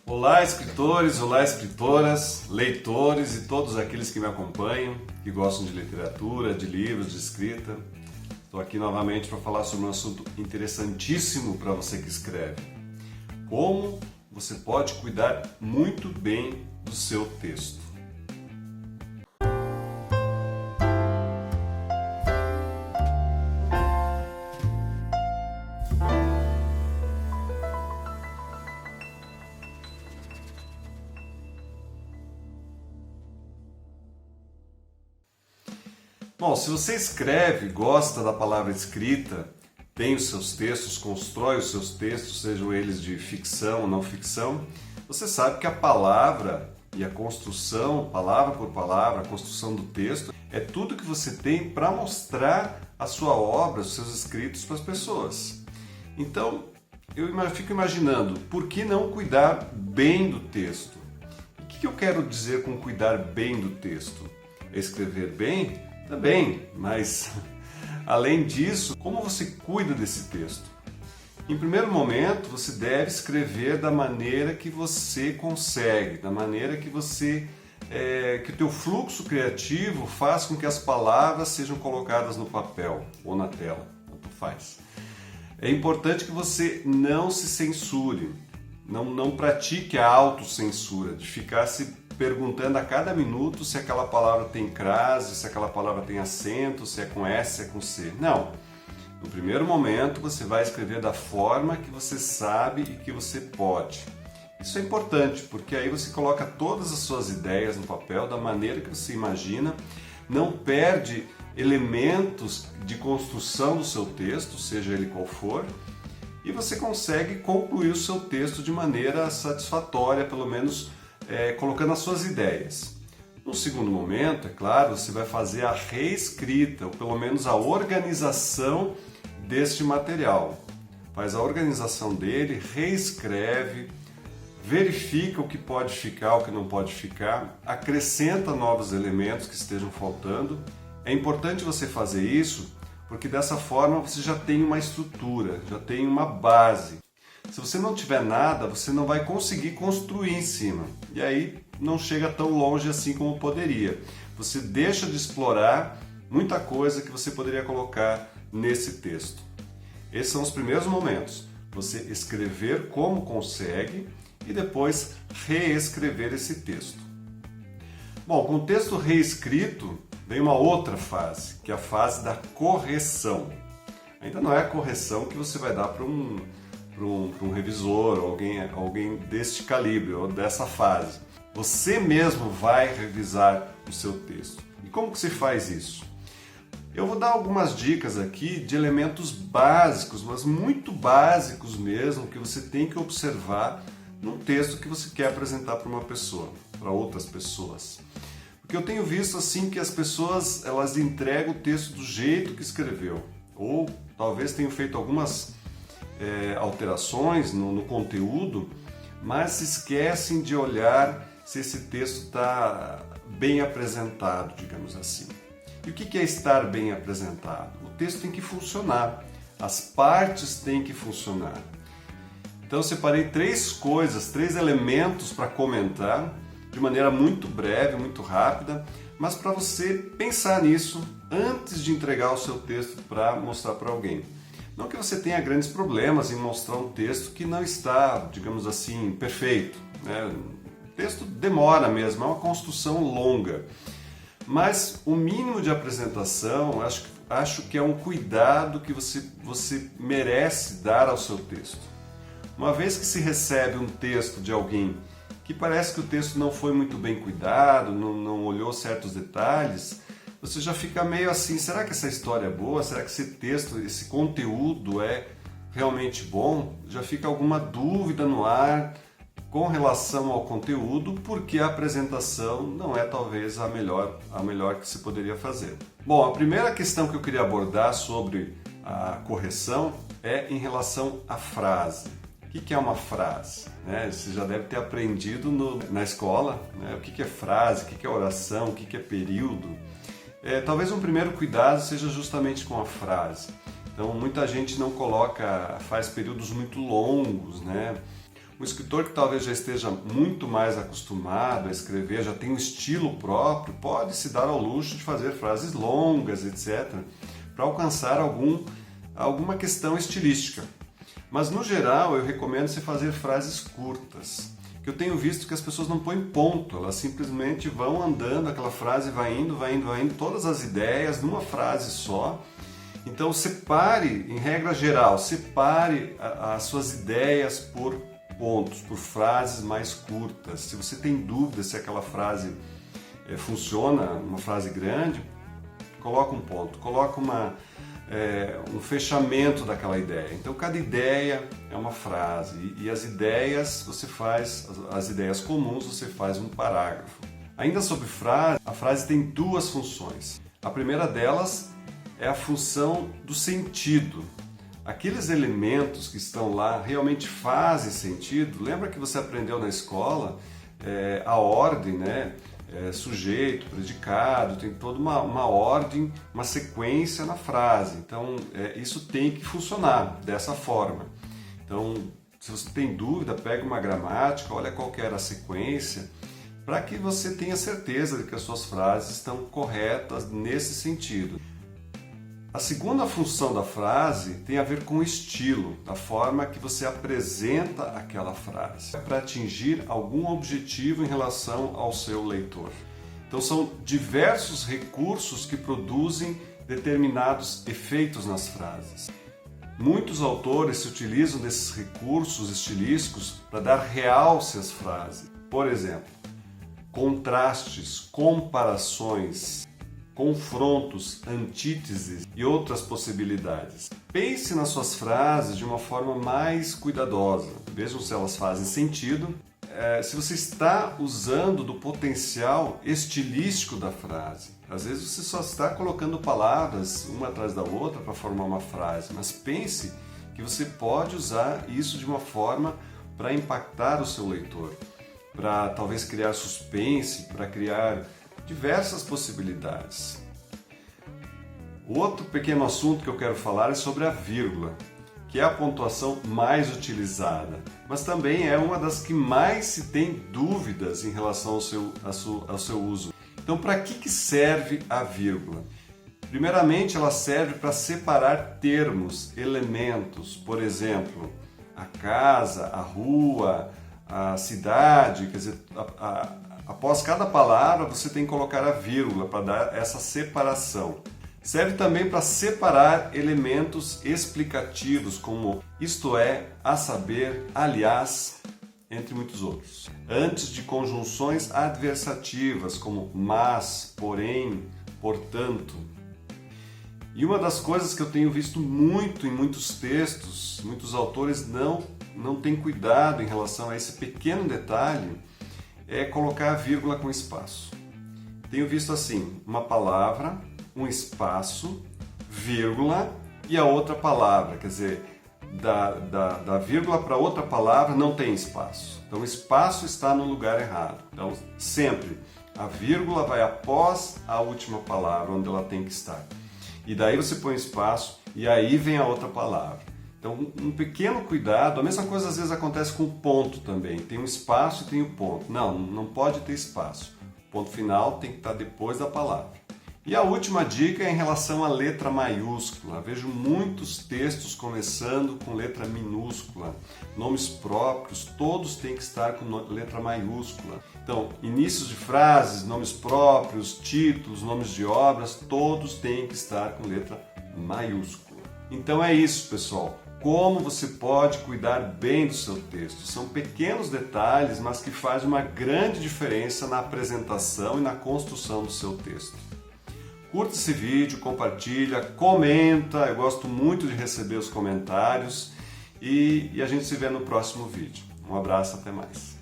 Olá, escritores, olá, escritoras, leitores e todos aqueles que me acompanham, que gostam de literatura, de livros, de escrita. Estou aqui novamente para falar sobre um assunto interessantíssimo para você que escreve. Como você pode cuidar muito bem do seu texto. Bom, se você escreve, gosta da palavra escrita, tem os seus textos, constrói os seus textos, sejam eles de ficção ou não ficção, você sabe que a palavra e a construção, palavra por palavra, a construção do texto, é tudo que você tem para mostrar a sua obra, os seus escritos para as pessoas. Então, eu fico imaginando, por que não cuidar bem do texto? O que eu quero dizer com cuidar bem do texto? É escrever bem? Também, mas além disso, como você cuida desse texto? Em primeiro momento, você deve escrever da maneira que você consegue, da maneira que que o teu fluxo criativo faz com que as palavras sejam colocadas no papel ou na tela, tanto faz. É importante que você não se censure, não pratique a autocensura, de ficar se perguntando a cada minuto se aquela palavra tem crase, se aquela palavra tem acento, se é com S, se é com C. Não. No primeiro momento, você vai escrever da forma que você sabe e que você pode. Isso é importante, porque aí você coloca todas as suas ideias no papel da maneira que você imagina, não perde elementos de construção do seu texto, seja ele qual for, e você consegue concluir o seu texto de maneira satisfatória, pelo menos colocando as suas ideias. No segundo momento, é claro, você vai fazer a reescrita, ou pelo menos a organização deste material. Faz a organização dele, reescreve, verifica o que pode ficar, o que não pode ficar, acrescenta novos elementos que estejam faltando. É importante você fazer isso, porque dessa forma você já tem uma estrutura, já tem uma base. Se você não tiver nada, você não vai conseguir construir em cima. E aí não chega tão longe assim como poderia. Você deixa de explorar muita coisa que você poderia colocar nesse texto. Esses são os primeiros momentos. Você escrever como consegue e depois reescrever esse texto. Bom, com o texto reescrito, vem uma outra fase, que é a fase da correção. Ainda não é a correção que você vai dar para um revisor, ou alguém deste calibre, ou dessa fase. Você mesmo vai revisar o seu texto. E como que se faz isso? Eu vou dar algumas dicas aqui de elementos básicos, mas muito básicos mesmo, que você tem que observar num texto que você quer apresentar para uma pessoa, para outras pessoas. Porque eu tenho visto assim que as pessoas elas entregam o texto do jeito que escreveu, ou talvez tenham feito algumas alterações no conteúdo, mas se esquecem de olhar se esse texto está bem apresentado, digamos assim. E o que é estar bem apresentado? O texto tem que funcionar, as partes têm que funcionar. Então eu separei três elementos para comentar, de maneira muito breve, muito rápida, mas para você pensar nisso antes de entregar o seu texto para mostrar para alguém. Não que você tenha grandes problemas em mostrar um texto que não está, digamos assim, perfeito, né? O texto demora mesmo, é uma construção longa. Mas o mínimo de apresentação, acho que é um cuidado que você merece dar ao seu texto. Uma vez que se recebe um texto de alguém que parece que o texto não foi muito bem cuidado, não olhou certos detalhes, você já fica meio assim, será que essa história é boa? Será que esse texto, esse conteúdo é realmente bom? Já fica alguma dúvida no ar com relação ao conteúdo, porque a apresentação não é talvez a melhor que se poderia fazer. Bom, a primeira questão que eu queria abordar sobre a correção é em relação à frase. O que é uma frase? Você já deve ter aprendido na escola, o que é frase, o que é oração, o que é período. Talvez um primeiro cuidado seja justamente com a frase. Então muita gente não faz períodos muito longos, Um escritor que talvez já esteja muito mais acostumado a escrever, já tem um estilo próprio, pode se dar ao luxo de fazer frases longas, etc., para alcançar alguma questão estilística. Mas, no geral, eu recomendo você fazer frases curtas, que eu tenho visto que as pessoas não põem ponto, elas simplesmente vão andando, aquela frase vai indo, todas as ideias numa frase só. Então, separe, em regra geral, separe as suas ideias por pontos, por frases mais curtas. Se você tem dúvida se aquela frase funciona, uma frase grande, coloca um ponto, coloca um fechamento daquela ideia. Então, cada ideia é uma frase e as ideias as ideias comuns você faz um parágrafo. Ainda sobre frase, a frase tem duas funções. A primeira delas é a função do sentido. Aqueles elementos que estão lá realmente fazem sentido. Lembra que você aprendeu na escola a ordem, né? Sujeito, predicado, tem toda uma ordem, uma sequência na frase. Então, isso tem que funcionar dessa forma. Então, se você tem dúvida, pega uma gramática, olha qual que era a sequência, para que você tenha certeza de que as suas frases estão corretas nesse sentido. A segunda função da frase tem a ver com o estilo, da forma que você apresenta aquela frase, para atingir algum objetivo em relação ao seu leitor. Então são diversos recursos que produzem determinados efeitos nas frases. Muitos autores se utilizam desses recursos estilísticos para dar realce às frases. Por exemplo, contrastes, comparações, confrontos, antíteses e outras possibilidades. Pense nas suas frases de uma forma mais cuidadosa. Vejam se elas fazem sentido. Se você está usando do potencial estilístico da frase. Às vezes você só está colocando palavras uma atrás da outra para formar uma frase, mas pense que você pode usar isso de uma forma para impactar o seu leitor, para talvez criar suspense, para criar diversas possibilidades. O outro pequeno assunto que eu quero falar é sobre a vírgula, que é a pontuação mais utilizada, mas também é uma das que mais se tem dúvidas em relação ao seu uso. Então, para que serve a vírgula? Primeiramente, ela serve para separar termos, elementos, por exemplo, a casa, a rua, a cidade, quer dizer, após cada palavra você tem que colocar a vírgula para dar essa separação. Serve também para separar elementos explicativos como isto é, a saber, aliás, entre muitos outros. Antes de conjunções adversativas como mas, porém, portanto. E uma das coisas que eu tenho visto muito em muitos textos, muitos autores não têm cuidado em relação a esse pequeno detalhe, é colocar a vírgula com espaço. Tenho visto assim, uma palavra, um espaço, vírgula e a outra palavra, quer dizer, da vírgula para outra palavra não tem espaço. Então o espaço está no lugar errado. Então sempre a vírgula vai após a última palavra, onde ela tem que estar. E daí você põe espaço e aí vem a outra palavra. Então um pequeno cuidado, a mesma coisa às vezes acontece com o ponto também. Tem um espaço e tem o ponto. Não pode ter espaço. O ponto final tem que estar depois da palavra. E a última dica é em relação à letra maiúscula. Vejo muitos textos começando com letra minúscula. Nomes próprios, todos têm que estar com letra maiúscula. Então, inícios de frases, nomes próprios, títulos, nomes de obras, todos têm que estar com letra maiúscula. Então é isso, pessoal. Como você pode cuidar bem do seu texto? São pequenos detalhes, mas que fazem uma grande diferença na apresentação e na construção do seu texto. Curta esse vídeo, compartilha, comenta, eu gosto muito de receber os comentários e a gente se vê no próximo vídeo. Um abraço, até mais.